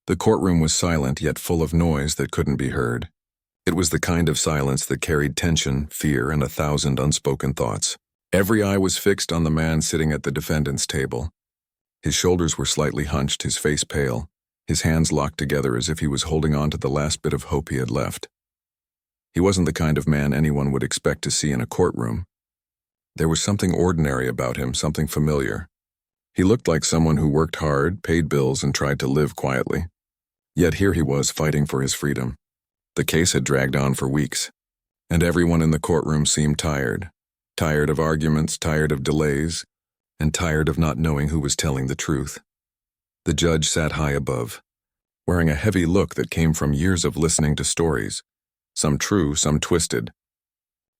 The courtroom was silent yet full of noise that couldn't be heard. It was the kind of silence that carried tension, fear, and 1,000 unspoken thoughts. Every eye was fixed on the man sitting at the defendant's table. His shoulders were slightly hunched, his face pale, his hands locked together as if he was holding on to the last bit of hope he had left. He wasn't the kind of man anyone would expect to see in a courtroom. There was something ordinary about him, something familiar. He looked like someone who worked hard, paid bills, and tried to live quietly. Yet here he was fighting for his freedom. The case had dragged on for weeks, and everyone in the courtroom seemed tired. Tired of arguments, tired of delays, and tired of not knowing who was telling the truth. The judge sat high above, wearing a heavy look that came from years of listening to stories, some true, some twisted.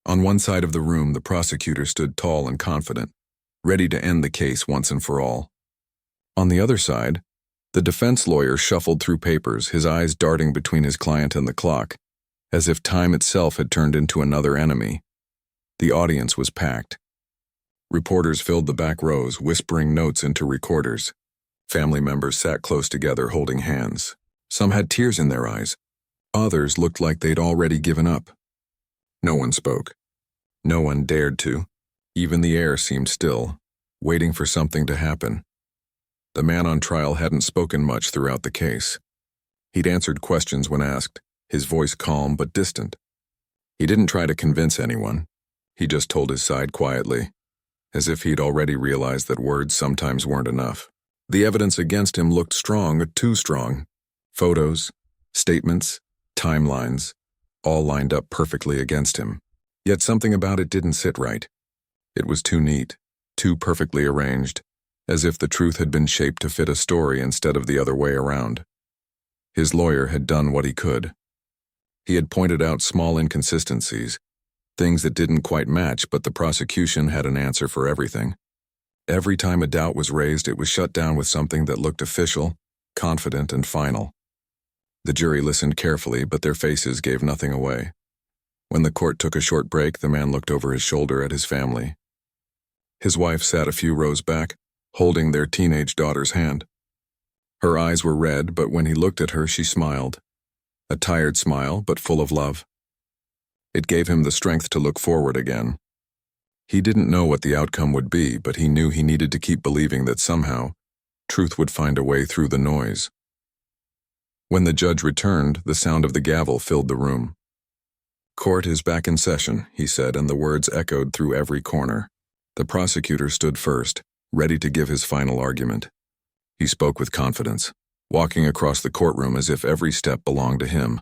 On one side of the room, the prosecutor stood tall and confident, ready to end the case once and for all. On the other side, the defense lawyer shuffled through papers, his eyes darting between his client and the clock, as if time itself had turned into another enemy. The audience was packed. Reporters filled the back rows, whispering notes into recorders. Family members sat close together, holding hands. Some had tears in their eyes. Others looked like they'd already given up. No one spoke. No one dared to. Even the air seemed still, waiting for something to happen. The man on trial hadn't spoken much throughout the case. He'd answered questions when asked, his voice calm but distant. He didn't try to convince anyone. He just told his side quietly, as if he'd already realized that words sometimes weren't enough. The evidence against him looked strong, too strong. Photos, statements, timelines, all lined up perfectly against him. Yet something about it didn't sit right. It was too neat, too perfectly arranged, as if the truth had been shaped to fit a story instead of the other way around. His lawyer had done what he could. He had pointed out small inconsistencies, things that didn't quite match, but the prosecution had an answer for everything. Every time a doubt was raised, it was shut down with something that looked official, confident, and final. The jury listened carefully, but their faces gave nothing away. When the court took a short break, the man looked over his shoulder at his family. His wife sat a few rows back, holding their teenage daughter's hand. Her eyes were red, but when he looked at her, she smiled. A tired smile, but full of love. It gave him the strength to look forward again. He didn't know what the outcome would be, but he knew he needed to keep believing that somehow, truth would find a way through the noise. When the judge returned, the sound of the gavel filled the room. "Court is back in session," he said, and the words echoed through every corner. The prosecutor stood first, ready to give his final argument. He spoke with confidence, walking across the courtroom as if every step belonged to him.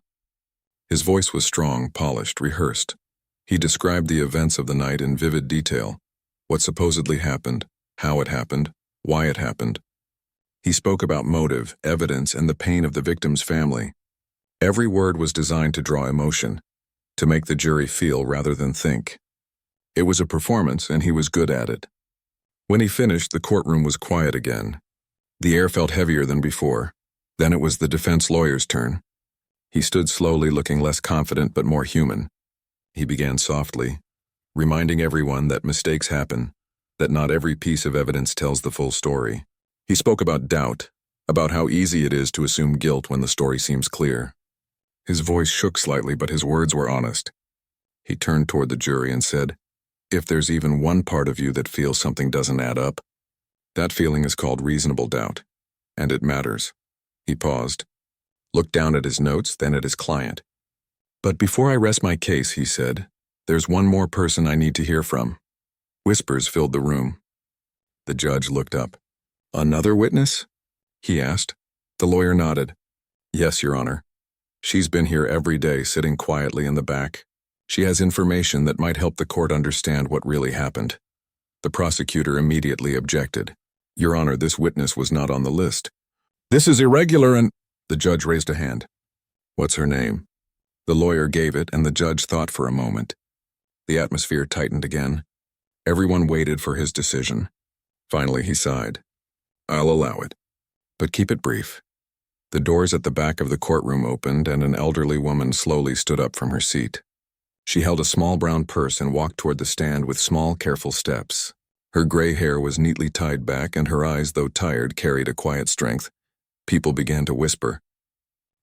His voice was strong, polished, rehearsed. He described the events of the night in vivid detail, what supposedly happened, how it happened, why it happened. He spoke about motive, evidence, and the pain of the victim's family. Every word was designed to draw emotion, to make the jury feel rather than think. It was a performance, and he was good at it. When he finished, the courtroom was quiet again. The air felt heavier than before. Then it was the defense lawyer's turn. He stood slowly, looking less confident but more human. He began softly, reminding everyone that mistakes happen, that not every piece of evidence tells the full story. He spoke about doubt, about how easy it is to assume guilt when the story seems clear. His voice shook slightly, but his words were honest. He turned toward the jury and said, "If there's even one part of you that feels something doesn't add up, that feeling is called reasonable doubt, and it matters." He paused, looked down at his notes, then at his client. "But before I rest my case," he said, "there's one more person I need to hear from." Whispers filled the room. The judge looked up. "Another witness?" he asked. The lawyer nodded. "Yes, Your Honor. She's been here every day, sitting quietly in the back. She has information that might help the court understand what really happened." The prosecutor immediately objected. "Your Honor, this witness was not on the list." "This is irregular and—" The judge raised a hand. "What's her name?" The lawyer gave it, and the judge thought for a moment. The atmosphere tightened again. Everyone waited for his decision. Finally, he sighed. "I'll allow it, but keep it brief." The doors at the back of the courtroom opened, and an elderly woman slowly stood up from her seat. She held a small brown purse and walked toward the stand with small, careful steps. Her gray hair was neatly tied back, and her eyes, though tired, carried a quiet strength. People began to whisper.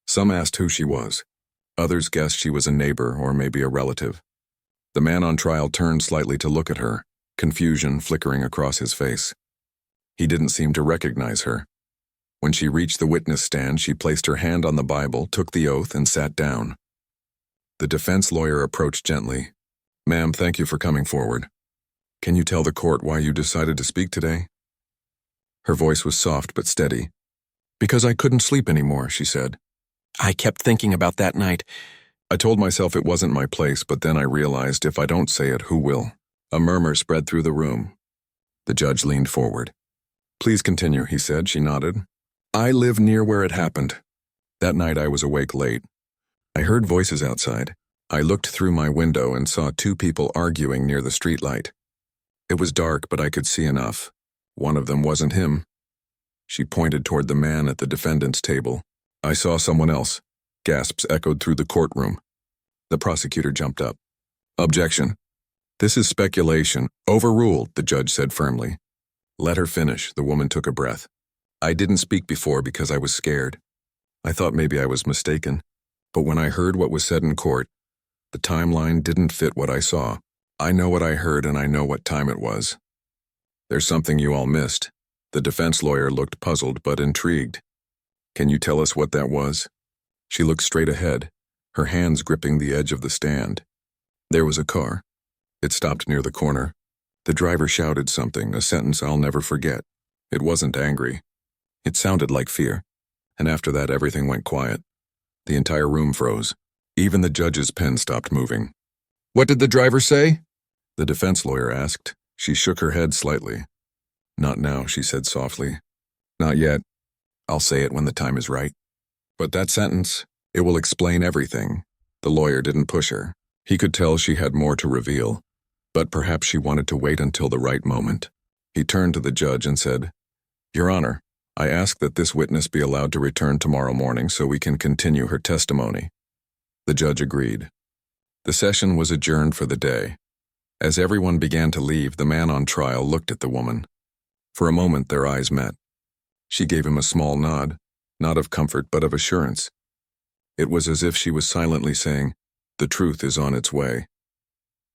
Some asked who she was. Others guessed she was a neighbor or maybe a relative. The man on trial turned slightly to look at her, confusion flickering across his face. He didn't seem to recognize her. When she reached the witness stand, she placed her hand on the Bible, took the oath, and sat down. The defense lawyer approached gently. "Ma'am, thank you for coming forward. Can you tell the court why you decided to speak today?" Her voice was soft but steady. "Because I couldn't sleep anymore," she said. "I kept thinking about that night. I told myself it wasn't my place, but then I realized if I don't say it, who will?" A murmur spread through the room. The judge leaned forward. "Please continue," he said. She nodded. "I live near where it happened. That night I was awake late. I heard voices outside. I looked through my window and saw two people arguing near the streetlight. It was dark, but I could see enough. One of them wasn't him." She pointed toward the man at the defendant's table. "I saw someone else." Gasps echoed through the courtroom. The prosecutor jumped up. "Objection. This is speculation." "Overruled," the judge said firmly. "Let her finish." The woman took a breath. "I didn't speak before because I was scared. I thought maybe I was mistaken. But when I heard what was said in court, the timeline didn't fit what I saw. I know what I heard and I know what time it was." "There's something you all missed." The defense lawyer looked puzzled but intrigued. "Can you tell us what that was?" She looked straight ahead, her hands gripping the edge of the stand. There was a car. It stopped near the corner. The driver shouted something, a sentence I'll never forget. It wasn't angry. It sounded like fear. And after that, everything went quiet. The entire room froze. Even the judge's pen stopped moving. "What did the driver say?" the defense lawyer asked. She shook her head slightly. "Not now," she said softly. "Not yet. I'll say it when the time is right." "But that sentence, it will explain everything." The lawyer didn't push her. He could tell she had more to reveal, but perhaps she wanted to wait until the right moment. He turned to the judge and said, "Your Honor, I ask that this witness be allowed to return tomorrow morning so we can continue her testimony." The judge agreed. The session was adjourned for the day. As everyone began to leave, the man on trial looked at the woman. For a moment, their eyes met. She gave him a small nod, not of comfort but of assurance. It was as if she was silently saying, "The truth is on its way."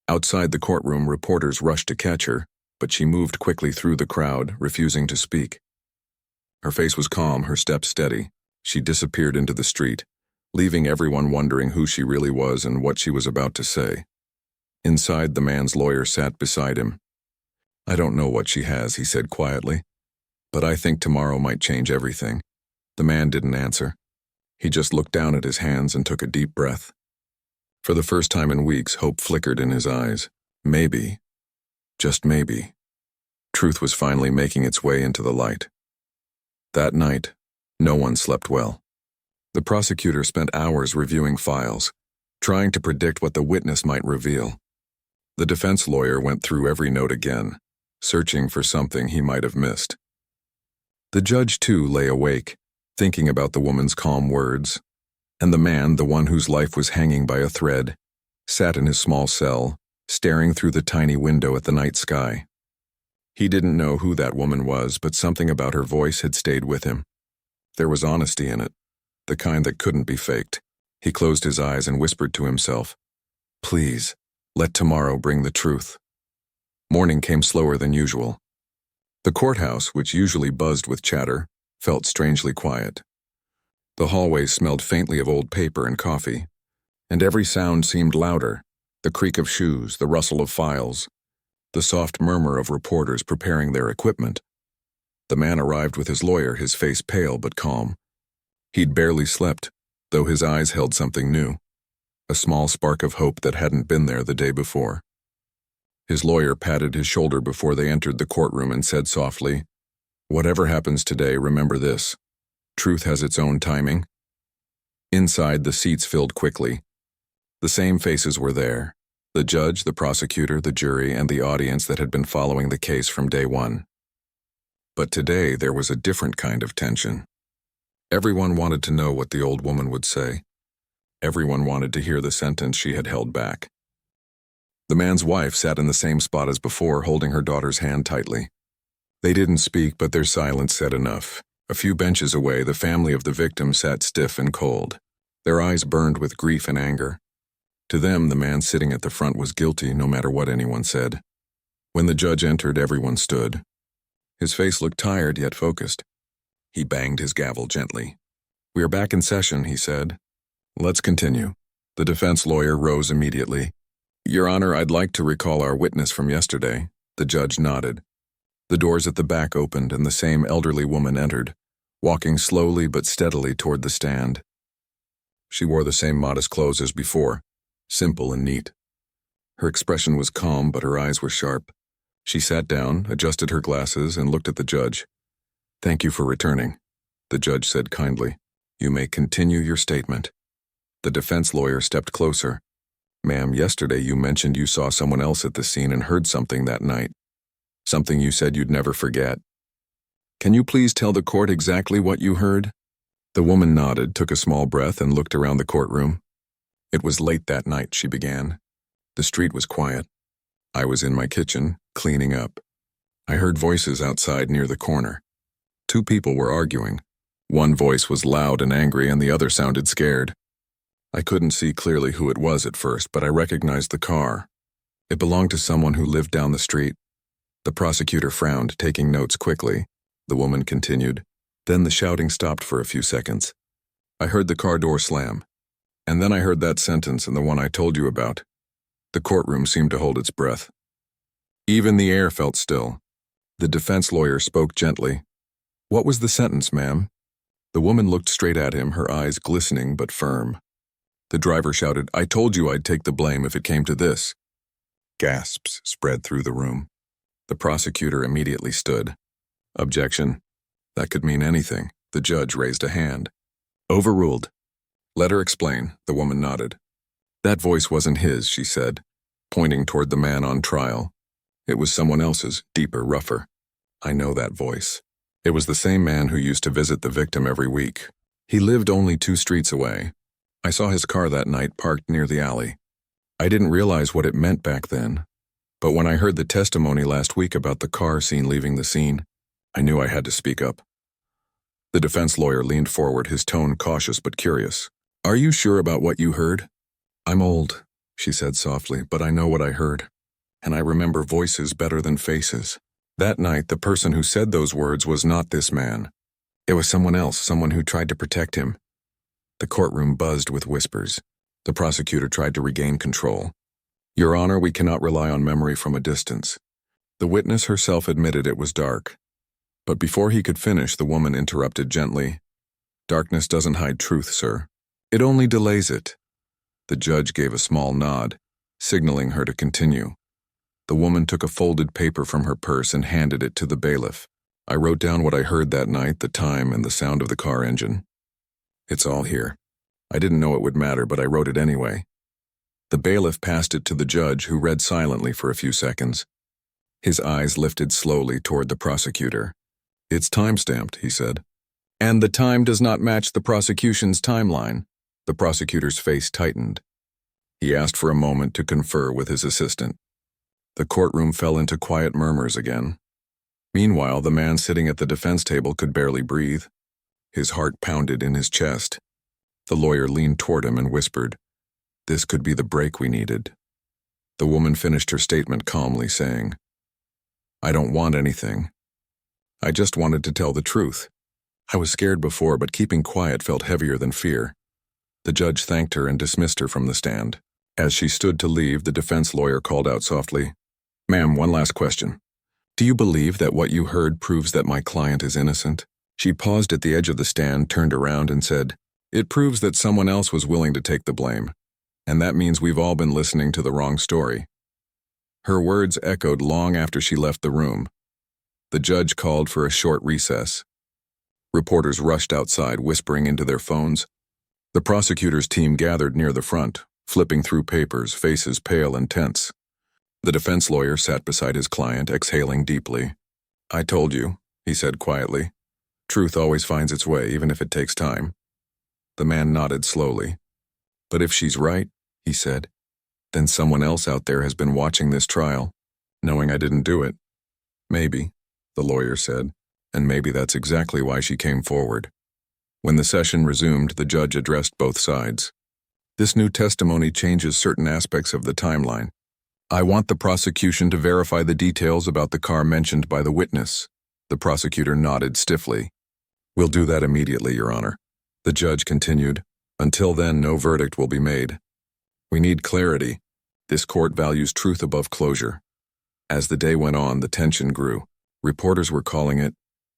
Outside the courtroom, reporters rushed to catch her, but she moved quickly through the crowd, refusing to speak. Her face was calm, her steps steady. She disappeared into the street, leaving everyone wondering who she really was and what she was about to say. Inside, the man's lawyer sat beside him. "I don't know what she has," he said quietly, "but I think tomorrow might change everything." The man didn't answer. He just looked down at his hands and took a deep breath. For the first time in weeks, hope flickered in his eyes. Maybe, just maybe, truth was finally making its way into the light. That night, no one slept well. The prosecutor spent hours reviewing files, trying to predict what the witness might reveal. The defense lawyer went through every note again, searching for something he might have missed. The judge, too, lay awake, thinking about the woman's calm words. And the man, the one whose life was hanging by a thread, sat in his small cell, staring through the tiny window at the night sky. He didn't know who that woman was, but something about her voice had stayed with him. There was honesty in it, the kind that couldn't be faked. He closed his eyes and whispered to himself, "Please, let tomorrow bring the truth." Morning came slower than usual. The courthouse, which usually buzzed with chatter, felt strangely quiet. The hallways smelled faintly of old paper and coffee, and every sound seemed louder: the creak of shoes, the rustle of files, the soft murmur of reporters preparing their equipment. The man arrived with his lawyer, his face pale but calm. He'd barely slept, though his eyes held something new, a small spark of hope that hadn't been there the day before. His lawyer patted his shoulder before they entered the courtroom and said softly, "Whatever happens today, remember this. Truth has its own timing." Inside, the seats filled quickly. The same faces were there: the judge, the prosecutor, the jury, and the audience that had been following the case from day one. But today, there was a different kind of tension. Everyone wanted to know what the old woman would say. Everyone wanted to hear the sentence she had held back. The man's wife sat in the same spot as before, holding her daughter's hand tightly. They didn't speak, but their silence said enough. A few benches away, the family of the victim sat stiff and cold. Their eyes burned with grief and anger. To them, the man sitting at the front was guilty no matter what anyone said. When the judge entered, everyone stood. His face looked tired yet focused. He banged his gavel gently. "We are back in session," he said. "Let's continue." The defense lawyer rose immediately. "Your Honor, I'd like to recall our witness from yesterday." The judge nodded. The doors at the back opened and the same elderly woman entered, walking slowly but steadily toward the stand. She wore the same modest clothes as before, simple and neat. Her expression was calm, but her eyes were sharp. She sat down, adjusted her glasses, and looked at the judge. "Thank you for returning," the judge said kindly. "You may continue your statement." The defense lawyer stepped closer. "Ma'am, yesterday you mentioned you saw someone else at the scene and heard something that night. Something you said you'd never forget. Can you please tell the court exactly what you heard?" The woman nodded, took a small breath, and looked around the courtroom. "It was late that night," she began. "The street was quiet. I was in my kitchen, cleaning up. I heard voices outside near the corner. Two people were arguing. One voice was loud and angry and the other sounded scared. I couldn't see clearly who it was at first, but I recognized the car. It belonged to someone who lived down the street." The prosecutor frowned, taking notes quickly. The woman continued. "Then the shouting stopped for a few seconds. I heard the car door slam. And then I heard that sentence and the one I told you about. The courtroom seemed to hold its breath. Even the air felt still. The defense lawyer spoke gently. "What was the sentence, ma'am?" The woman looked straight at him, her eyes glistening but firm. The driver shouted, "I told you I'd take the blame if it came to this." Gasps spread through the room. The prosecutor immediately stood. "Objection. That could mean anything." The judge raised a hand. "Overruled." "Let her explain," the woman nodded. "That voice wasn't his," she said, pointing toward the man on trial. "It was someone else's, deeper, rougher. I know that voice. It was the same man who used to visit the victim every week. He lived only 2 streets away. I saw his car that night parked near the alley. I didn't realize what it meant back then, but when I heard the testimony last week about the car seen leaving the scene, I knew I had to speak up." The defense lawyer leaned forward, his tone cautious but curious. "Are you sure about what you heard?" "I'm old," she said softly, "but I know what I heard. And I remember voices better than faces. That night, the person who said those words was not this man. It was someone else, someone who tried to protect him." The courtroom buzzed with whispers. The prosecutor tried to regain control. "Your Honor, we cannot rely on memory from a distance." The witness herself admitted it was dark. But before he could finish, the woman interrupted gently. "Darkness doesn't hide truth, sir. It only delays it." The judge gave a small nod, signaling her to continue. The woman took a folded paper from her purse and handed it to the bailiff. "I wrote down what I heard that night, the time, and the sound of the car engine. It's all here. I didn't know it would matter, but I wrote it anyway." The bailiff passed it to the judge, who read silently for a few seconds. His eyes lifted slowly toward the prosecutor. "It's time-stamped," he said. "And the time does not match the prosecution's timeline." The prosecutor's face tightened. He asked for a moment to confer with his assistant. The courtroom fell into quiet murmurs again. Meanwhile, the man sitting at the defense table could barely breathe. His heart pounded in his chest. The lawyer leaned toward him and whispered, "This could be the break we needed." The woman finished her statement calmly, saying, "I don't want anything. I just wanted to tell the truth. I was scared before, but keeping quiet felt heavier than fear." The judge thanked her and dismissed her from the stand. As she stood to leave, the defense lawyer called out softly, "Ma'am, one last question. Do you believe that what you heard proves that my client is innocent?" She paused at the edge of the stand, turned around, and said, "It proves that someone else was willing to take the blame, and that means we've all been listening to the wrong story." Her words echoed long after she left the room. The judge called for a short recess. Reporters rushed outside, whispering into their phones. The prosecutor's team gathered near the front, flipping through papers, faces pale and tense. The defense lawyer sat beside his client, exhaling deeply. "I told you," he said quietly. "Truth always finds its way, even if it takes time." The man nodded slowly. "But if she's right," he said, "then someone else out there has been watching this trial, knowing I didn't do it." "Maybe," the lawyer said, "and maybe that's exactly why she came forward." When the session resumed, the judge addressed both sides. This new testimony changes certain aspects of the timeline. I want the prosecution to verify the details about the car mentioned by the witness. The prosecutor nodded stiffly. We'll do that immediately, Your Honor. The judge continued. Until then, no verdict will be made. We need clarity. This court values truth above closure. As the day went on, the tension grew. Reporters were calling it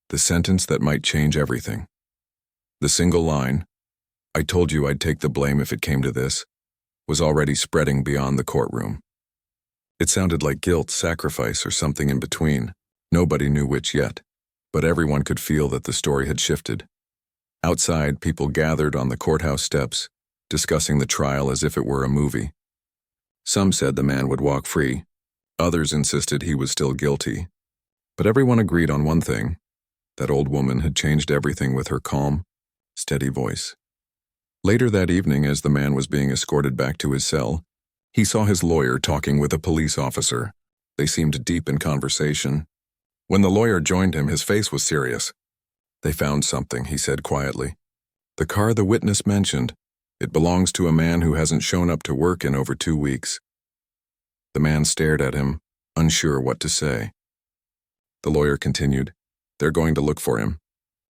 the sentence that might change everything. The single line, "I told you I'd take the blame if it came to this," was already spreading beyond the courtroom. It sounded like guilt, sacrifice, or something in between. Nobody knew which yet, but everyone could feel that the story had shifted. Outside, people gathered on the courthouse steps, discussing the trial as if it were a movie. Some said the man would walk free. Others insisted he was still guilty. But everyone agreed on one thing. That old woman had changed everything with her calm, steady voice. Later that evening, as the man was being escorted back to his cell, he saw his lawyer talking with a police officer. They seemed deep in conversation. When the lawyer joined him, his face was serious. They found something, he said quietly. The car the witness mentioned. It belongs to a man who hasn't shown up to work in over 2 weeks. The man stared at him, unsure what to say. The lawyer continued. They're going to look for him.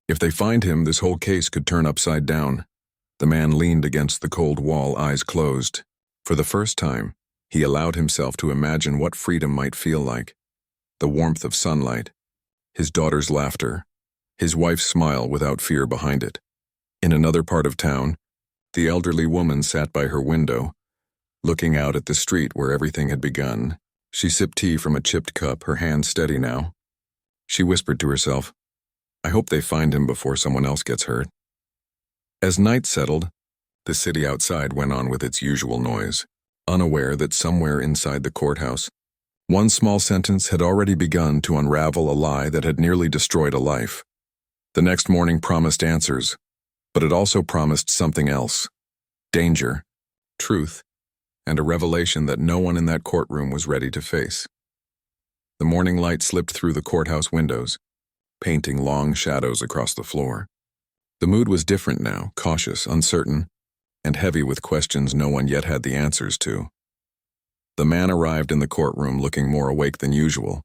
If they find him, this whole case could turn upside down. The man leaned against the cold wall, eyes closed. For the first time, he allowed himself to imagine what freedom might feel like. The warmth of sunlight, his daughter's laughter, his wife's smile without fear behind it. In another part of town, the elderly woman sat by her window, looking out at the street where everything had begun. She sipped tea from a chipped cup, her hand steady now. She whispered to herself, I hope they find him before someone else gets hurt. As night settled, the city outside went on with its usual noise, unaware that somewhere inside the courthouse, one small sentence had already begun to unravel a lie that had nearly destroyed a life. The next morning promised answers, but it also promised something else. Danger, truth, and a revelation that no one in that courtroom was ready to face. The morning light slipped through the courthouse windows, painting long shadows across the floor. The mood was different now, cautious, uncertain, and heavy with questions no one yet had the answers to. The man arrived in the courtroom looking more awake than usual,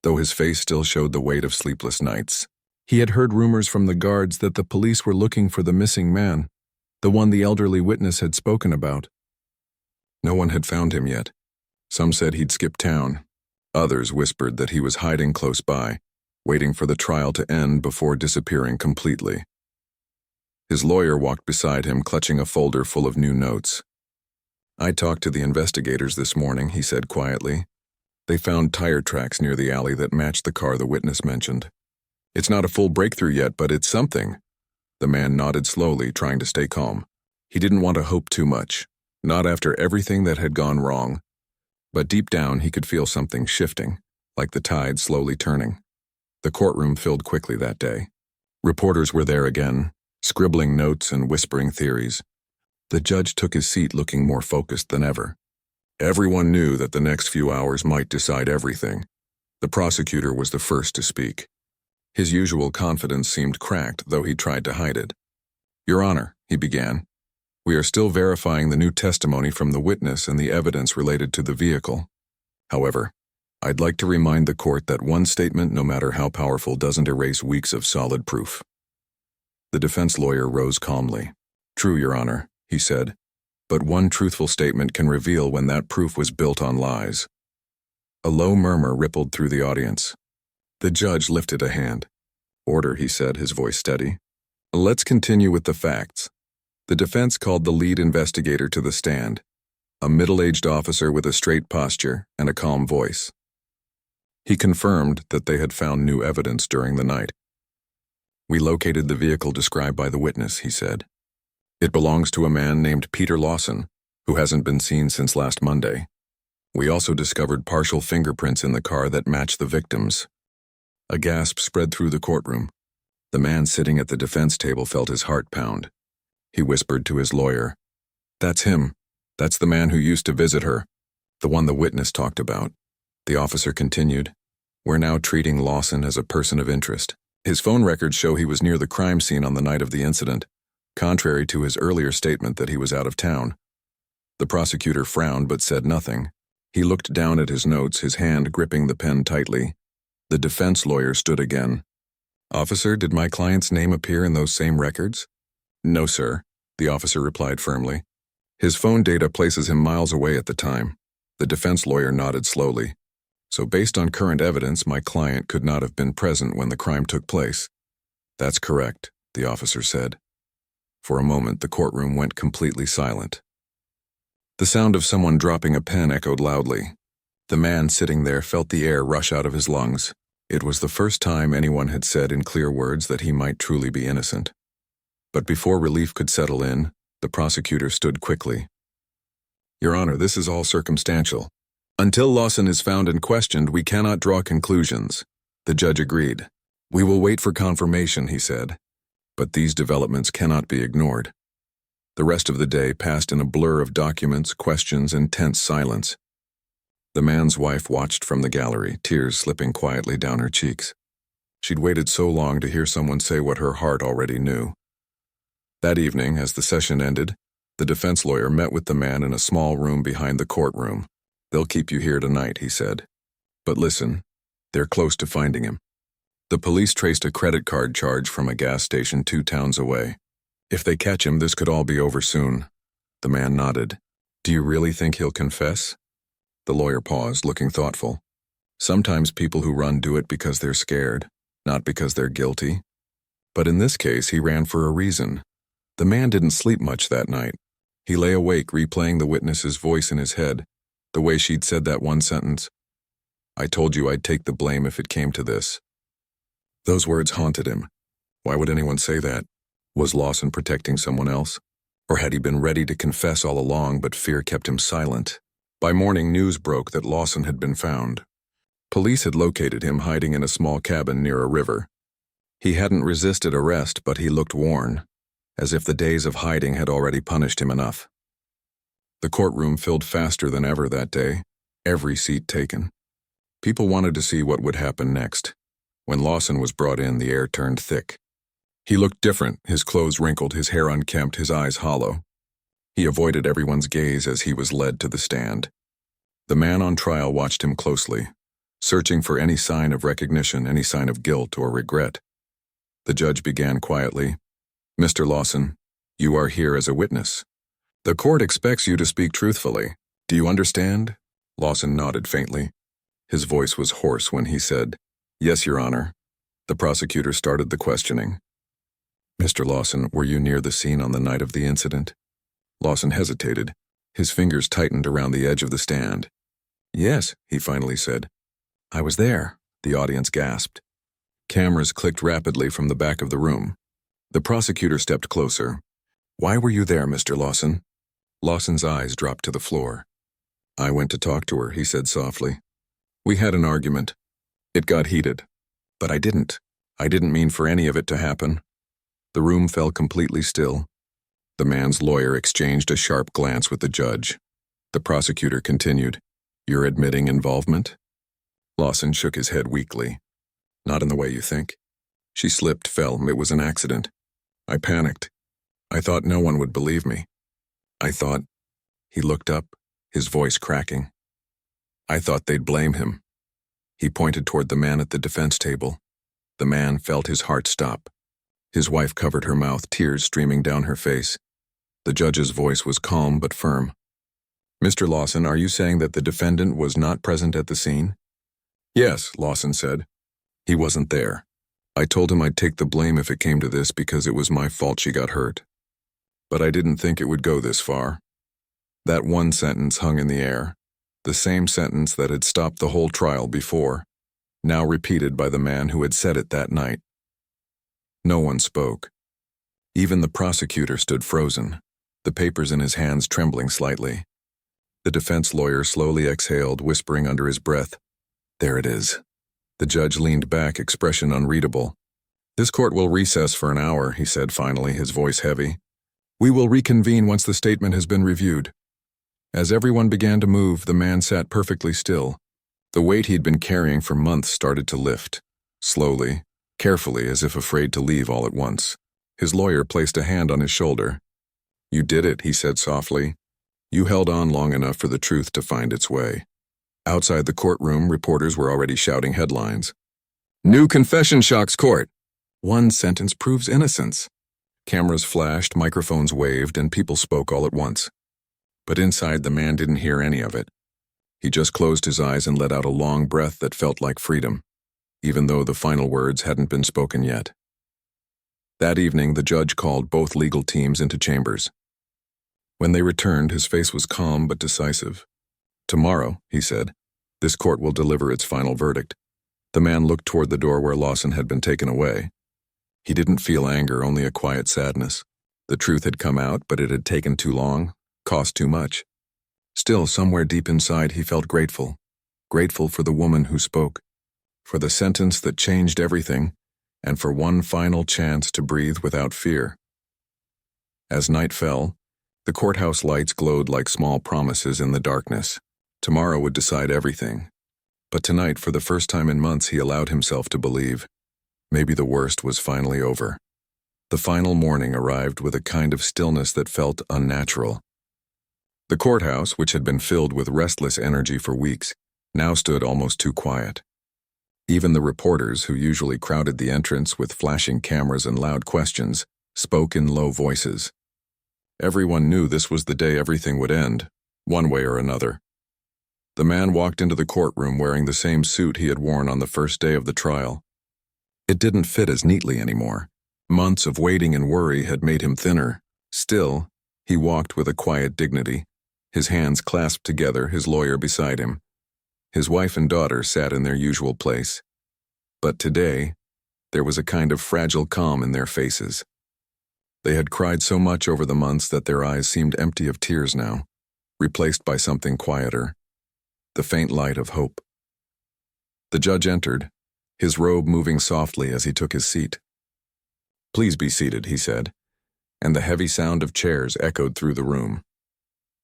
though his face still showed the weight of sleepless nights. He had heard rumors from the guards that the police were looking for the missing man, the one the elderly witness had spoken about. No one had found him yet. Some said he'd skipped town. Others whispered that he was hiding close by, waiting for the trial to end before disappearing completely. His lawyer walked beside him, clutching a folder full of new notes. I talked to the investigators this morning, he said quietly. They found tire tracks near the alley that matched the car the witness mentioned. It's not a full breakthrough yet, but it's something. The man nodded slowly, trying to stay calm. He didn't want to hope too much, not after everything that had gone wrong. But deep down, he could feel something shifting, like the tide slowly turning. The courtroom filled quickly that day. Reporters were there again, scribbling notes and whispering theories. The judge took his seat looking more focused than ever. Everyone knew that the next few hours might decide everything. The prosecutor was the first to speak. His usual confidence seemed cracked, though he tried to hide it. Your Honor, he began, we are still verifying the new testimony from the witness and the evidence related to the vehicle. However, I'd like to remind the court that one statement, no matter how powerful, doesn't erase weeks of solid proof. The defense lawyer rose calmly. True, Your Honor, he said, but one truthful statement can reveal when that proof was built on lies. A low murmur rippled through the audience. The judge lifted a hand. Order, he said, his voice steady. Let's continue with the facts. The defense called the lead investigator to the stand, a middle-aged officer with a straight posture and a calm voice. He confirmed that they had found new evidence during the night. We located the vehicle described by the witness, he said. It belongs to a man named Peter Lawson, who hasn't been seen since last Monday. We also discovered partial fingerprints in the car that match the victim's. A gasp spread through the courtroom. The man sitting at the defense table felt his heart pound. He whispered to his lawyer, That's him. That's the man who used to visit her, the one the witness talked about. The officer continued, We're now treating Lawson as a person of interest. His phone records show he was near the crime scene on the night of the incident, contrary to his earlier statement that he was out of town. The prosecutor frowned but said nothing. He looked down at his notes, his hand gripping the pen tightly. The defense lawyer stood again. "Officer, did my client's name appear in those same records?" "No, sir," the officer replied firmly. "His phone data places him miles away at the time." The defense lawyer nodded slowly. "So based on current evidence, my client could not have been present when the crime took place." "That's correct," the officer said. For a moment, the courtroom went completely silent. The sound of someone dropping a pen echoed loudly. The man sitting there felt the air rush out of his lungs. It was the first time anyone had said in clear words that he might truly be innocent. But before relief could settle in, the prosecutor stood quickly. "Your Honor, this is all circumstantial. Until Lawson is found and questioned, we cannot draw conclusions." The judge agreed. "We will wait for confirmation," he said. "But these developments cannot be ignored." The rest of the day passed in a blur of documents, questions, and tense silence. The man's wife watched from the gallery, tears slipping quietly down her cheeks. She'd waited so long to hear someone say what her heart already knew. That evening, as the session ended, the defense lawyer met with the man in a small room behind the courtroom. "They'll keep you here tonight," he said. "But listen, they're close to finding him." The police traced a credit card charge from a gas station 2 towns away. "If they catch him, this could all be over soon." The man nodded. "Do you really think he'll confess?" The lawyer paused, looking thoughtful. "Sometimes people who run do it because they're scared, not because they're guilty. But in this case, he ran for a reason. The man didn't sleep much that night. He lay awake replaying the witness's voice in his head, the way she'd said that one sentence. 'I told you I'd take the blame if it came to this.' Those words haunted him. Why would anyone say that? Was Lawson protecting someone else? Or had he been ready to confess all along, but fear kept him silent? By morning, news broke that Lawson had been found. Police had located him hiding in a small cabin near a river. He hadn't resisted arrest, but he looked worn, as if the days of hiding had already punished him enough. The courtroom filled faster than ever that day, every seat taken. People wanted to see what would happen next. When Lawson was brought in, the air turned thick. He looked different, his clothes wrinkled, his hair unkempt, his eyes hollow. He avoided everyone's gaze as he was led to the stand. The man on trial watched him closely, searching for any sign of recognition, any sign of guilt or regret. The judge began quietly. "Mr. Lawson, you are here as a witness. The court expects you to speak truthfully. Do you understand?" Lawson nodded faintly. His voice was hoarse when he said, "Yes, Your Honor." The prosecutor started the questioning. "Mr. Lawson, were you near the scene on the night of the incident?" Lawson hesitated. His fingers tightened around the edge of the stand. "Yes," he finally said. "I was there," the audience gasped. Cameras clicked rapidly from the back of the room. The prosecutor stepped closer. "Why were you there, Mr. Lawson?" Lawson's eyes dropped to the floor. "I went to talk to her," he said softly. "We had an argument. It got heated. But I didn't mean for any of it to happen." The room fell completely still. The man's lawyer exchanged a sharp glance with the judge. The prosecutor continued, "You're admitting involvement?" Lawson shook his head weakly. "Not in the way you think. She slipped, fell. It was an accident. I panicked. I thought no one would believe me. I thought—" He looked up, his voice cracking. "I thought they'd blame him." He pointed toward the man at the defense table. The man felt his heart stop. His wife covered her mouth, tears streaming down her face. The judge's voice was calm but firm. "Mr. Lawson, are you saying that the defendant was not present at the scene?" "Yes," Lawson said. "He wasn't there. I told him I'd take the blame if it came to this because it was my fault she got hurt. But I didn't think it would go this far." That one sentence hung in the air, the same sentence that had stopped the whole trial before, now repeated by the man who had said it that night. No one spoke. Even the prosecutor stood frozen, the papers in his hands trembling slightly. The defense lawyer slowly exhaled, whispering under his breath, "There it is." The judge leaned back, expression unreadable. "This court will recess for an hour," he said finally, his voice heavy. "We will reconvene once the statement has been reviewed." As everyone began to move, the man sat perfectly still. The weight he'd been carrying for months started to lift, slowly, carefully as if afraid to leave all at once. His lawyer placed a hand on his shoulder. "You did it," he said softly. "You held on long enough for the truth to find its way." Outside the courtroom, reporters were already shouting headlines. "New confession shocks court. One sentence proves innocence." Cameras flashed, microphones waved, and people spoke all at once. But inside, the man didn't hear any of it. He just closed his eyes and let out a long breath that felt like freedom, even though the final words hadn't been spoken yet. That evening, the judge called both legal teams into chambers. When they returned, his face was calm but decisive. "Tomorrow," he said, "this court will deliver its final verdict." The man looked toward the door where Lawson had been taken away. He didn't feel anger, only a quiet sadness. The truth had come out, but it had taken too long, cost too much. Still, somewhere deep inside, he felt grateful. Grateful for the woman who spoke, for the sentence that changed everything, and for one final chance to breathe without fear. As night fell, the courthouse lights glowed like small promises in the darkness. Tomorrow would decide everything. But tonight, for the first time in months, he allowed himself to believe. Maybe the worst was finally over. The final morning arrived with a kind of stillness that felt unnatural. The courthouse, which had been filled with restless energy for weeks, now stood almost too quiet. Even the reporters, who usually crowded the entrance with flashing cameras and loud questions, spoke in low voices. Everyone knew this was the day everything would end, one way or another. The man walked into the courtroom wearing the same suit he had worn on the first day of the trial. It didn't fit as neatly anymore. Months of waiting and worry had made him thinner. Still, he walked with a quiet dignity, his hands clasped together, his lawyer beside him. His wife and daughter sat in their usual place. But today, there was a kind of fragile calm in their faces. They had cried so much over the months that their eyes seemed empty of tears now, replaced by something quieter, the faint light of hope. The judge entered, his robe moving softly as he took his seat. "Please be seated," he said, and the heavy sound of chairs echoed through the room.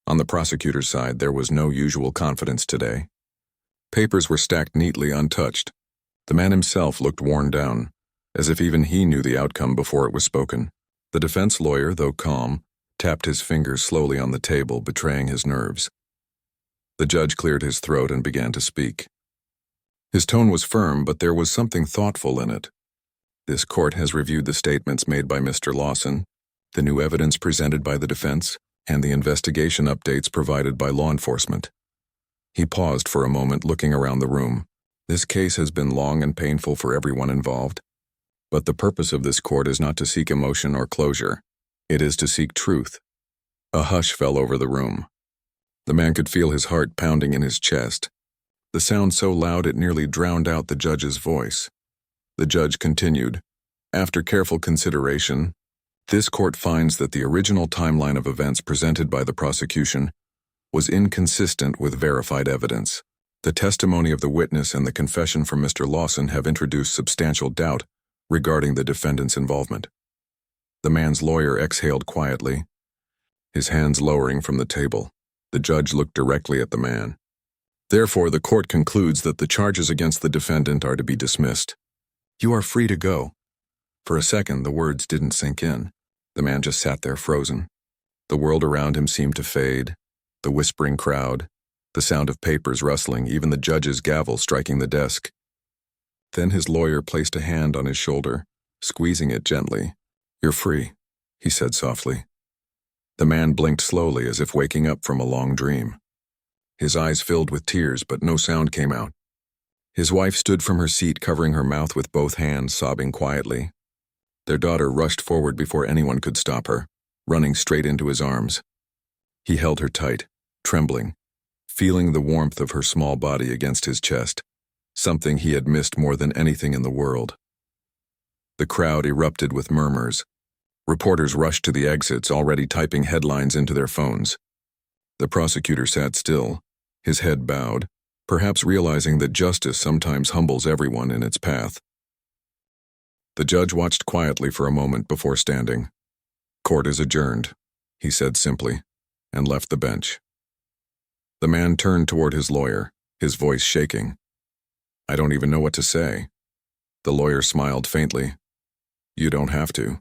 On the prosecutor's side, there was no usual confidence today. Papers were stacked neatly untouched. The man himself looked worn down, as if even he knew the outcome before it was spoken. The defense lawyer, though calm, tapped his fingers slowly on the table, betraying his nerves. The judge cleared his throat and began to speak. His tone was firm, but there was something thoughtful in it. "This court has reviewed the statements made by Mr. Lawson, the new evidence presented by the defense, and the investigation updates provided by law enforcement." He paused for a moment, looking around the room. "This case has been long and painful for everyone involved. But the purpose of this court is not to seek emotion or closure. It is to seek truth." A hush fell over the room. The man could feel his heart pounding in his chest, the sound so loud it nearly drowned out the judge's voice. The judge continued, "After careful consideration, this court finds that the original timeline of events presented by the prosecution was inconsistent with verified evidence. The testimony of the witness and the confession from Mr. Lawson have introduced substantial doubt regarding the defendant's involvement." The man's lawyer exhaled quietly, his hands lowering from the table. The judge looked directly at the man. "Therefore, the court concludes that the charges against the defendant are to be dismissed. You are free to go." For a second, the words didn't sink in. The man just sat there frozen. The world around him seemed to fade, the whispering crowd, the sound of papers rustling, even the judge's gavel striking the desk. Then his lawyer placed a hand on his shoulder, squeezing it gently. "You're free," he said softly. The man blinked slowly as if waking up from a long dream. His eyes filled with tears, but no sound came out. His wife stood from her seat, covering her mouth with both hands, sobbing quietly. Their daughter rushed forward before anyone could stop her, running straight into his arms. He held her tight, trembling, feeling the warmth of her small body against his chest, something he had missed more than anything in the world. The crowd erupted with murmurs. Reporters rushed to the exits, already typing headlines into their phones. The prosecutor sat still, his head bowed, perhaps realizing that justice sometimes humbles everyone in its path. The judge watched quietly for a moment before standing. "Court is adjourned," he said simply, and left the bench. The man turned toward his lawyer, his voice shaking. "I don't even know what to say." The lawyer smiled faintly. You don't have to.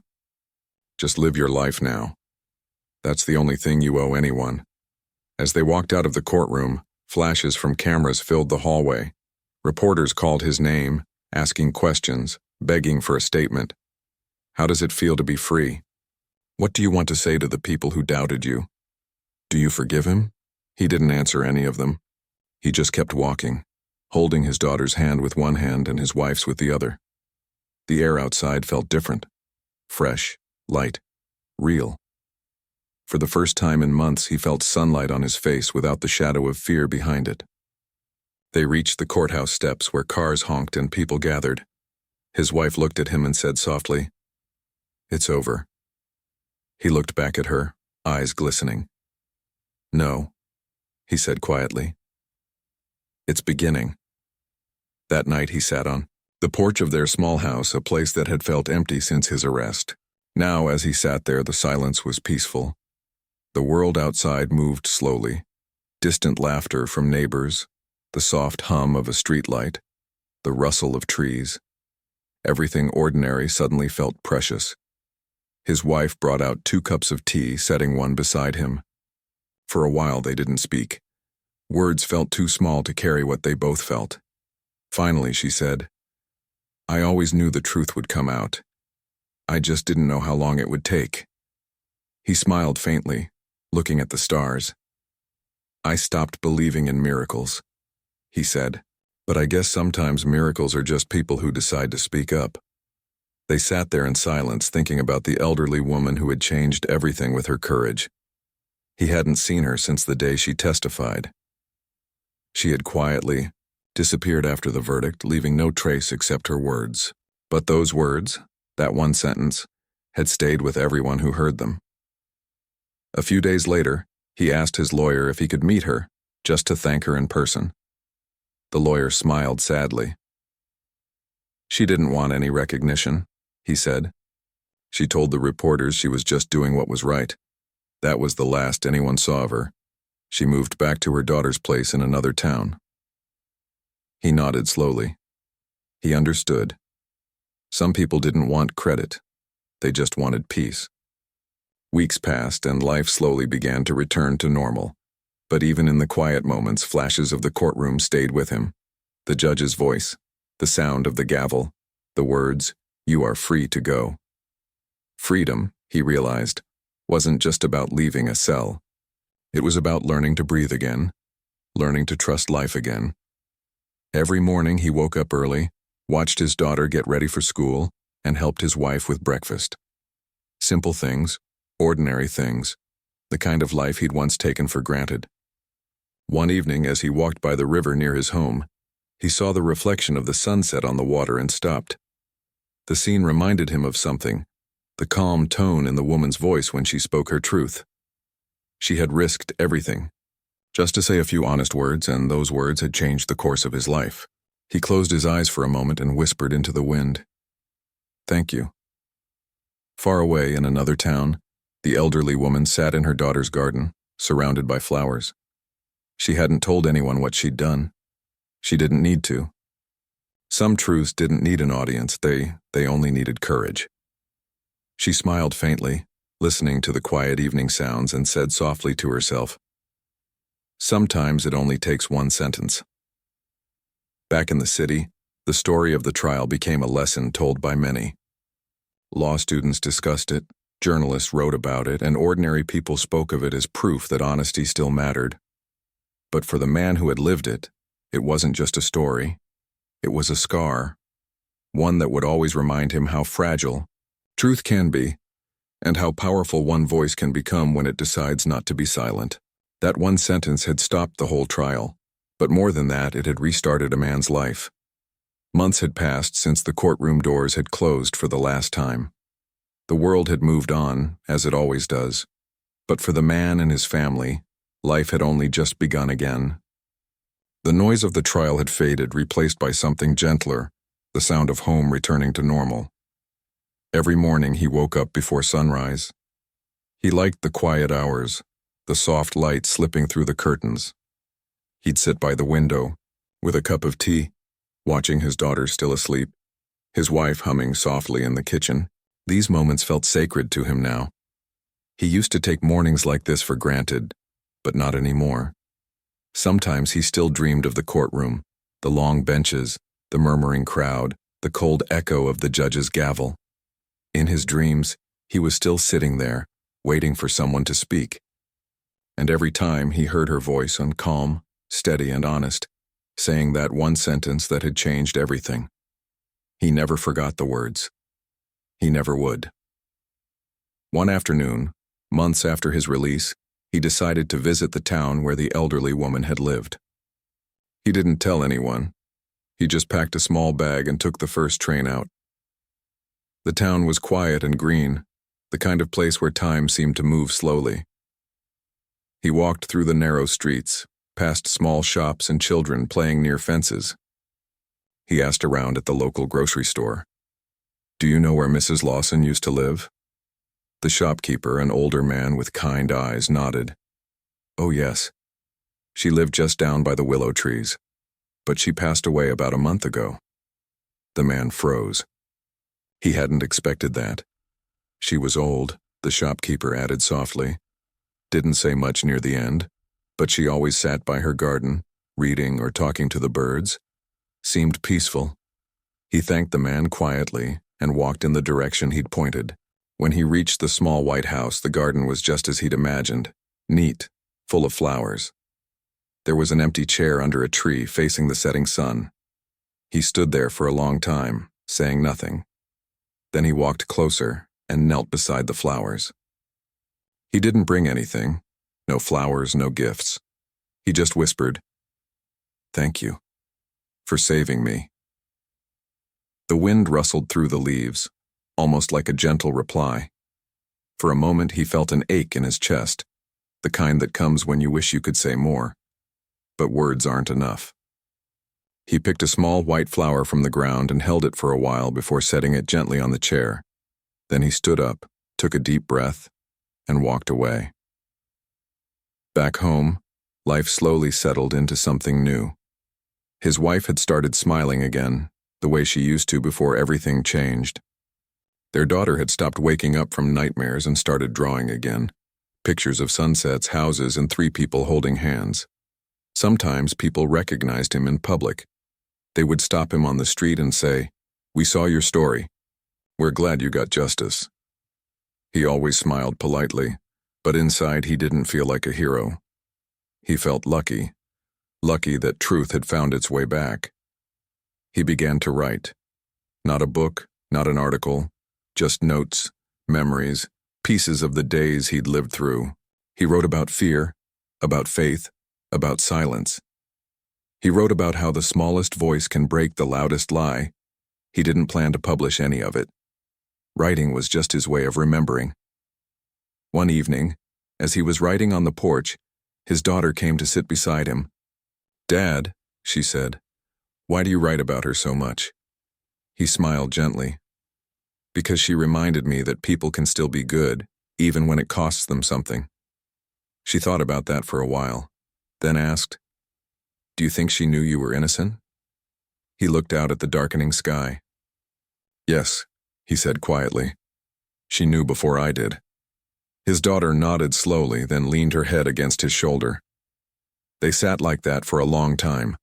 Just live your life now. That's the only thing you owe anyone. As they walked out of the courtroom, flashes from cameras filled the hallway. Reporters called his name, asking questions, begging for a statement. How does it feel to be free? What do you want to say to the people who doubted you? Do you forgive him? He didn't answer any of them. He just kept walking, holding his daughter's hand with one hand and his wife's with the other. The air outside felt different. Fresh, light, real. For the first time in months, he felt sunlight on his face without the shadow of fear behind it. They reached the courthouse steps where cars honked and people gathered. His wife looked at him and said softly, "It's over." He looked back at her, eyes glistening. "No," he said quietly. "It's beginning." That night he sat on the porch of their small house, a place that had felt empty since his arrest. Now, as he sat there, the silence was peaceful. The world outside moved slowly. Distant laughter from neighbors, the soft hum of a streetlight, the rustle of trees. Everything ordinary suddenly felt precious. His wife brought out 2 cups of tea, setting one beside him. For a while they didn't speak. Words felt too small to carry what they both felt. Finally, she said, "I always knew the truth would come out. I just didn't know how long it would take." He smiled faintly, looking at the stars. "I stopped believing in miracles," he said, "but I guess sometimes miracles are just people who decide to speak up." They sat there in silence, thinking about the elderly woman who had changed everything with her courage. He hadn't seen her since the day she testified. She had quietly disappeared after the verdict, leaving no trace except her words. But those words, that one sentence, had stayed with everyone who heard them. A few days later, he asked his lawyer if he could meet her, just to thank her in person. The lawyer smiled sadly. "She didn't want any recognition," he said. "She told the reporters she was just doing what was right. That was the last anyone saw of her. She moved back to her daughter's place in another town." He nodded slowly. He understood. Some people didn't want credit. They just wanted peace. Weeks passed and life slowly began to return to normal. But even in the quiet moments, flashes of the courtroom stayed with him. The judge's voice, the sound of the gavel, the words, "You are free to go." Freedom, he realized, wasn't just about leaving a cell. It was about learning to breathe again, learning to trust life again. Every morning he woke up early, watched his daughter get ready for school, and helped his wife with breakfast. Simple things, ordinary things, the kind of life he'd once taken for granted. One evening, as he walked by the river near his home, he saw the reflection of the sunset on the water and stopped. The scene reminded him of something, the calm tone in the woman's voice when she spoke her truth. She had risked everything, just to say a few honest words, and those words had changed the course of his life. He closed his eyes for a moment and whispered into the wind, "Thank you." Far away in another town, the elderly woman sat in her daughter's garden, surrounded by flowers. She hadn't told anyone what she'd done. She didn't need to. Some truths didn't need an audience, they only needed courage. She smiled faintly, listening to the quiet evening sounds, and said softly to herself, "Sometimes it only takes one sentence." Back in the city, the story of the trial became a lesson told by many. Law students discussed it, journalists wrote about it, and ordinary people spoke of it as proof that honesty still mattered. But for the man who had lived it, it wasn't just a story. It was a scar, one that would always remind him how fragile truth can be, and how powerful one voice can become when it decides not to be silent. That one sentence had stopped the whole trial, but more than that, it had restarted a man's life. Months had passed since the courtroom doors had closed for the last time. The world had moved on, as it always does, but for the man and his family, life had only just begun again. The noise of the trial had faded, replaced by something gentler, the sound of home returning to normal. Every morning he woke up before sunrise. He liked the quiet hours, the soft light slipping through the curtains. He'd sit by the window, with a cup of tea, watching his daughter still asleep, his wife humming softly in the kitchen. These moments felt sacred to him now. He used to take mornings like this for granted, but not anymore. Sometimes he still dreamed of the courtroom, the long benches, the murmuring crowd, the cold echo of the judge's gavel. In his dreams, he was still sitting there, waiting for someone to speak. And every time he heard her voice, calm, steady and honest, saying that one sentence that had changed everything. He never forgot the words. He never would. One afternoon, months after his release, he decided to visit the town where the elderly woman had lived. He didn't tell anyone. He just packed a small bag and took the first train out. The town was quiet and green, the kind of place where time seemed to move slowly. He walked through the narrow streets, past small shops and children playing near fences. He asked around at the local grocery store. "Do you know where Mrs. Lawson used to live?" The shopkeeper, an older man with kind eyes, nodded. "Oh yes. She lived just down by the willow trees, but she passed away about a month ago." The man froze. He hadn't expected that. "She was old," the shopkeeper added softly. "Didn't say much near the end, but she always sat by her garden, reading or talking to the birds. Seemed peaceful." He thanked the man quietly and walked in the direction he'd pointed. When he reached the small white house, the garden was just as he'd imagined, neat, full of flowers. There was an empty chair under a tree facing the setting sun. He stood there for a long time, saying nothing. Then he walked closer and knelt beside the flowers. He didn't bring anything, no flowers, no gifts. He just whispered, "Thank you for saving me." The wind rustled through the leaves, almost like a gentle reply. For a moment he felt an ache in his chest, the kind that comes when you wish you could say more, but words aren't enough. He picked a small white flower from the ground and held it for a while before setting it gently on the chair. Then he stood up, took a deep breath, and walked away. Back home, life slowly settled into something new. His wife had started smiling again, the way she used to before everything changed. Their daughter had stopped waking up from nightmares and started drawing again. Pictures of sunsets, houses, and 3 people holding hands. Sometimes people recognized him in public. They would stop him on the street and say, "We saw your story. We're glad you got justice." He always smiled politely, but inside he didn't feel like a hero. He felt lucky that truth had found its way back. He began to write. Not a book, not an article, just notes, memories, pieces of the days he'd lived through. He wrote about fear, about faith, about silence. He wrote about how the smallest voice can break the loudest lie. He didn't plan to publish any of it. Writing was just his way of remembering. One evening, as he was writing on the porch, his daughter came to sit beside him. "Dad," she said, "why do you write about her so much?" He smiled gently. "Because she reminded me that people can still be good, even when it costs them something." She thought about that for a while, then asked, "Do you think she knew you were innocent?" He looked out at the darkening sky. "Yes," he said quietly. "She knew before I did." His daughter nodded slowly, then leaned her head against his shoulder. They sat like that for a long time,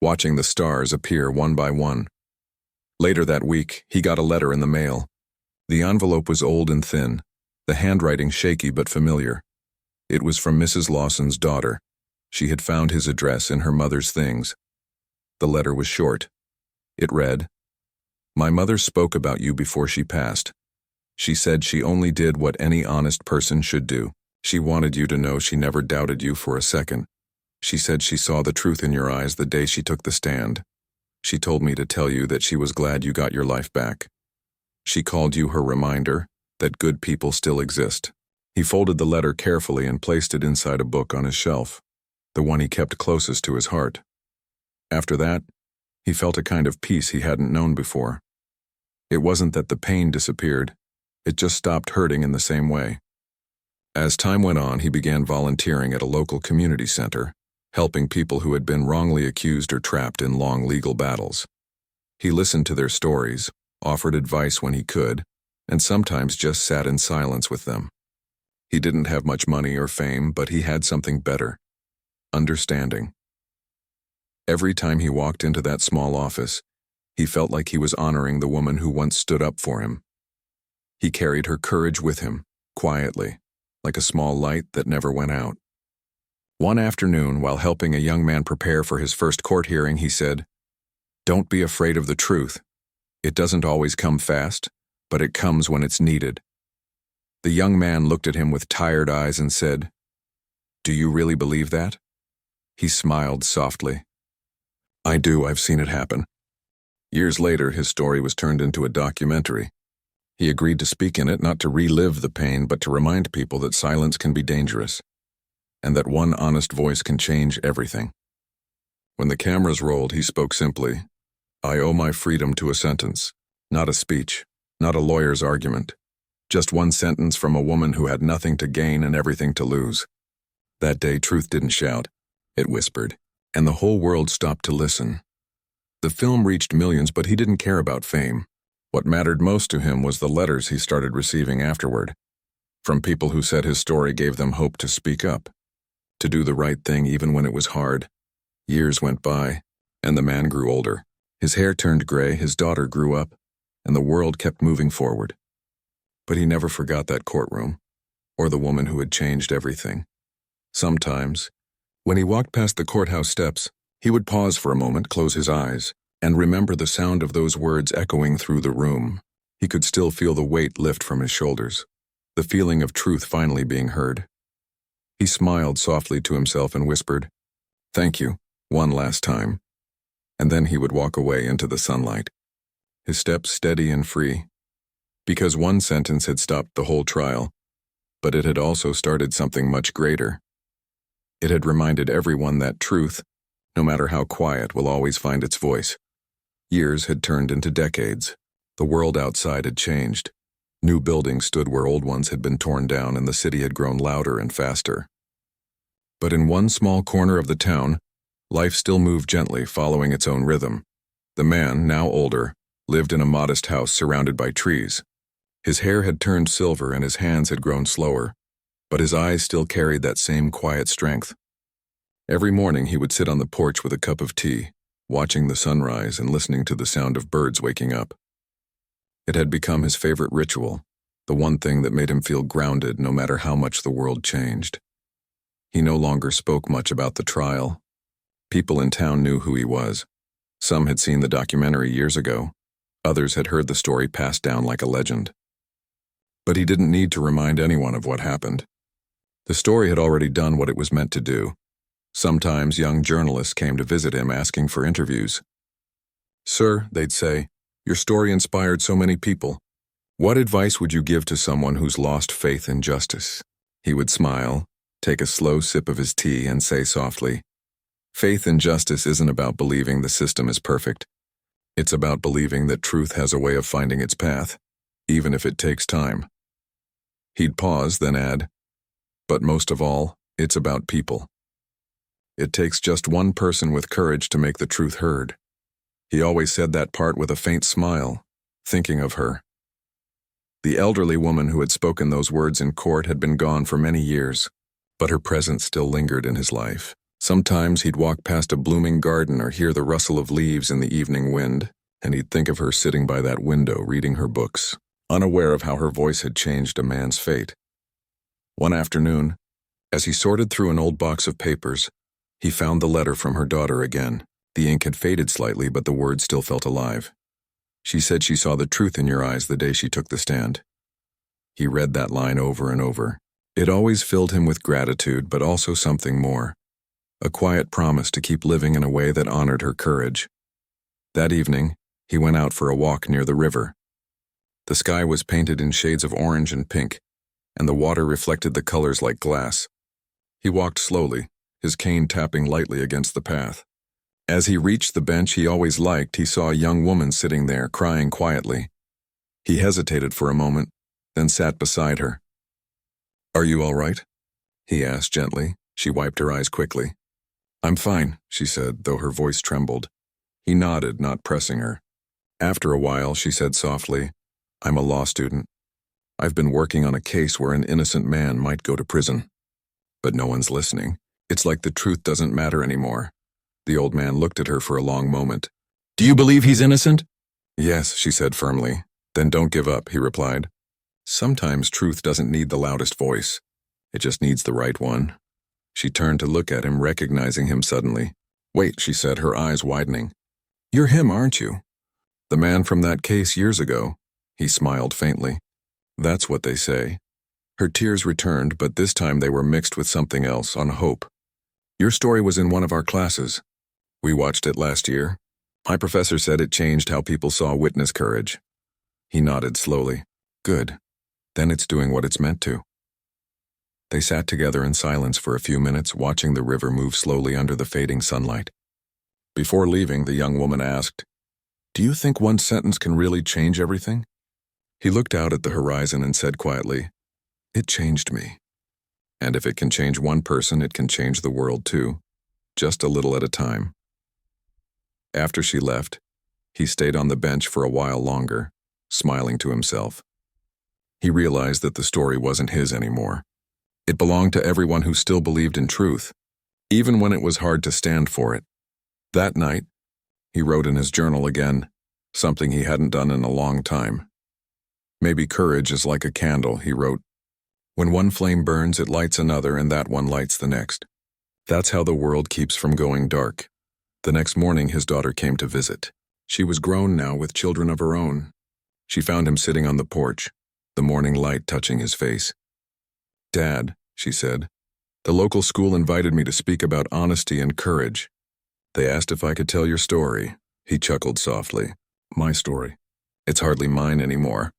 watching the stars appear one by one. Later that week, he got a letter in the mail. The envelope was old and thin, the handwriting shaky but familiar. It was from Mrs. Lawson's daughter. She had found his address in her mother's things. The letter was short. It read, "My mother spoke about you before she passed. She said she only did what any honest person should do. She wanted you to know she never doubted you for a second. She said she saw the truth in your eyes the day she took the stand. She told me to tell you that she was glad you got your life back. She called you her reminder that good people still exist." He folded the letter carefully and placed it inside a book on his shelf, the one he kept closest to his heart. After that, he felt a kind of peace he hadn't known before. It wasn't that the pain disappeared, it just stopped hurting in the same way. As time went on, he began volunteering at a local community center, helping people who had been wrongly accused or trapped in long legal battles. He listened to their stories, offered advice when he could, and sometimes just sat in silence with them. He didn't have much money or fame, but he had something better: understanding. Every time he walked into that small office, he felt like he was honoring the woman who once stood up for him. He carried her courage with him, quietly, like a small light that never went out. One afternoon, while helping a young man prepare for his first court hearing, he said, "Don't be afraid of the truth. It doesn't always come fast, but it comes when it's needed." The young man looked at him with tired eyes and said, "Do you really believe that?" He smiled softly. "I do, I've seen it happen." Years later, his story was turned into a documentary. He agreed to speak in it not to relive the pain, but to remind people that silence can be dangerous, and that one honest voice can change everything. When the cameras rolled, he spoke simply, "I owe my freedom to a sentence, not a speech, not a lawyer's argument. Just one sentence from a woman who had nothing to gain and everything to lose." That day, truth didn't shout, it whispered, and the whole world stopped to listen. The film reached millions, but he didn't care about fame. What mattered most to him was the letters he started receiving afterward, from people who said his story gave them hope to speak up, to do the right thing even when it was hard. Years went by, and the man grew older. His hair turned gray, his daughter grew up, and the world kept moving forward. But he never forgot that courtroom, or the woman who had changed everything. Sometimes, when he walked past the courthouse steps, he would pause for a moment, close his eyes, and remember the sound of those words echoing through the room. He could still feel the weight lift from his shoulders, the feeling of truth finally being heard. He smiled softly to himself and whispered, "Thank you, one last time." And then he would walk away into the sunlight, his steps steady and free, because one sentence had stopped the whole trial, but it had also started something much greater. It had reminded everyone that truth, no matter how quiet, will always find its voice. Years had turned into decades. The world outside had changed. New buildings stood where old ones had been torn down, and the city had grown louder and faster. But in one small corner of the town, life still moved gently, following its own rhythm. The man, now older, lived in a modest house surrounded by trees. His hair had turned silver and his hands had grown slower, but his eyes still carried that same quiet strength. Every morning he would sit on the porch with a cup of tea, watching the sunrise and listening to the sound of birds waking up. It had become his favorite ritual, the one thing that made him feel grounded no matter how much the world changed. He no longer spoke much about the trial. People in town knew who he was. Some had seen the documentary years ago. Others had heard the story passed down like a legend. But he didn't need to remind anyone of what happened. The story had already done what it was meant to do. Sometimes young journalists came to visit him asking for interviews. "Sir," they'd say, "your story inspired so many people. What advice would you give to someone who's lost faith in justice?" He would smile, take a slow sip of his tea, and say softly, "Faith in justice isn't about believing the system is perfect. It's about believing that truth has a way of finding its path, even if it takes time." He'd pause, then add, "But most of all, it's about people. It takes just one person with courage to make the truth heard." He always said that part with a faint smile, thinking of her. The elderly woman who had spoken those words in court had been gone for many years, but her presence still lingered in his life. Sometimes he'd walk past a blooming garden or hear the rustle of leaves in the evening wind, and he'd think of her sitting by that window reading her books, unaware of how her voice had changed a man's fate. One afternoon, as he sorted through an old box of papers, he found the letter from her daughter again. The ink had faded slightly, but the words still felt alive. She said she saw the truth in your eyes the day she took the stand. He read that line over and over. It always filled him with gratitude, but also something more. A quiet promise to keep living in a way that honored her courage. That evening, he went out for a walk near the river. The sky was painted in shades of orange and pink, and the water reflected the colors like glass. He walked slowly, his cane tapping lightly against the path. As he reached the bench he always liked, he saw a young woman sitting there, crying quietly. He hesitated for a moment, then sat beside her. "Are you all right?" he asked gently. She wiped her eyes quickly. "I'm fine," she said, though her voice trembled. He nodded, not pressing her. After a while, she said softly, "I'm a law student. I've been working on a case where an innocent man might go to prison. But no one's listening. It's like the truth doesn't matter anymore." The old man looked at her for a long moment. "Do you believe he's innocent?" "Yes," she said firmly. "Then don't give up," he replied. "Sometimes truth doesn't need the loudest voice. It just needs the right one." She turned to look at him, recognizing him suddenly. "Wait," she said, her eyes widening. "You're him, aren't you? The man from that case years ago." He smiled faintly. "That's what they say." Her tears returned, but this time they were mixed with something else, on hope. "Your story was in one of our classes. We watched it last year. My professor said it changed how people saw witness courage." He nodded slowly. "Good. Then it's doing what it's meant to." They sat together in silence for a few minutes, watching the river move slowly under the fading sunlight. Before leaving, the young woman asked, "Do you think one sentence can really change everything?" He looked out at the horizon and said quietly, "It changed me. And if it can change one person, it can change the world too, just a little at a time." After she left, he stayed on the bench for a while longer, smiling to himself. He realized that the story wasn't his anymore. It belonged to everyone who still believed in truth, even when it was hard to stand for it. That night, he wrote in his journal again, something he hadn't done in a long time. "Maybe courage is like a candle," he wrote. "When one flame burns, it lights another, and that one lights the next. That's how the world keeps from going dark." The next morning, his daughter came to visit. She was grown now with children of her own. She found him sitting on the porch, the morning light touching his face. "Dad," she said, "the local school invited me to speak about honesty and courage. They asked if I could tell your story." He chuckled softly. "My story? It's hardly mine anymore."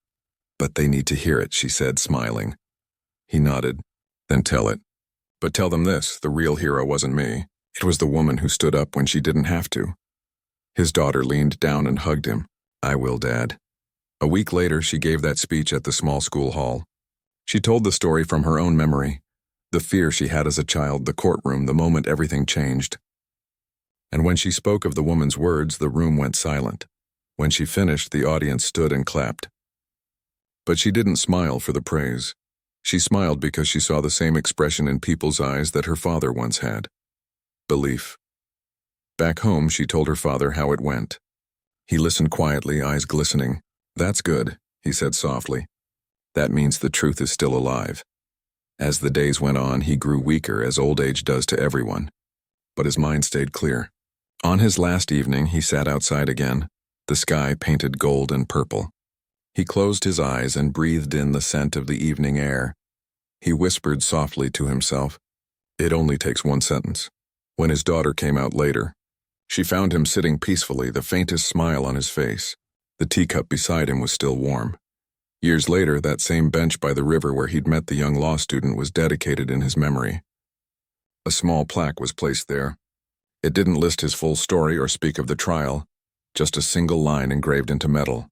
"But they need to hear it," she said, smiling. He nodded. "Then tell it. But tell them this, the real hero wasn't me. It was the woman who stood up when she didn't have to." His daughter leaned down and hugged him. "I will, Dad." A week later, she gave that speech at the small school hall. She told the story from her own memory, the fear she had as a child, the courtroom, the moment everything changed. And when she spoke of the woman's words, the room went silent. When she finished, the audience stood and clapped. But she didn't smile for the praise. She smiled because she saw the same expression in people's eyes that her father once had. Belief. Back home, she told her father how it went. He listened quietly, eyes glistening. "That's good," he said softly. "That means the truth is still alive." As the days went on, he grew weaker, as old age does to everyone. But his mind stayed clear. On his last evening, he sat outside again, the sky painted gold and purple. He closed his eyes and breathed in the scent of the evening air. He whispered softly to himself, "It only takes one sentence." When his daughter came out later, she found him sitting peacefully, the faintest smile on his face. The teacup beside him was still warm. Years later, that same bench by the river where he'd met the young law student was dedicated in his memory. A small plaque was placed there. It didn't list his full story or speak of the trial, just a single line engraved into metal.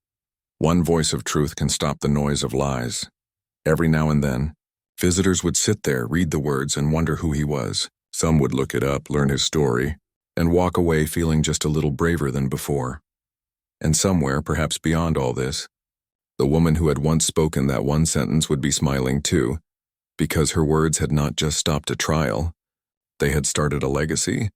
"One voice of truth can stop the noise of lies." Every now and then, visitors would sit there, read the words, and wonder who he was. Some would look it up, learn his story, and walk away feeling just a little braver than before. And somewhere, perhaps beyond all this, the woman who had once spoken that one sentence would be smiling too, because her words had not just stopped a trial, they had started a legacy,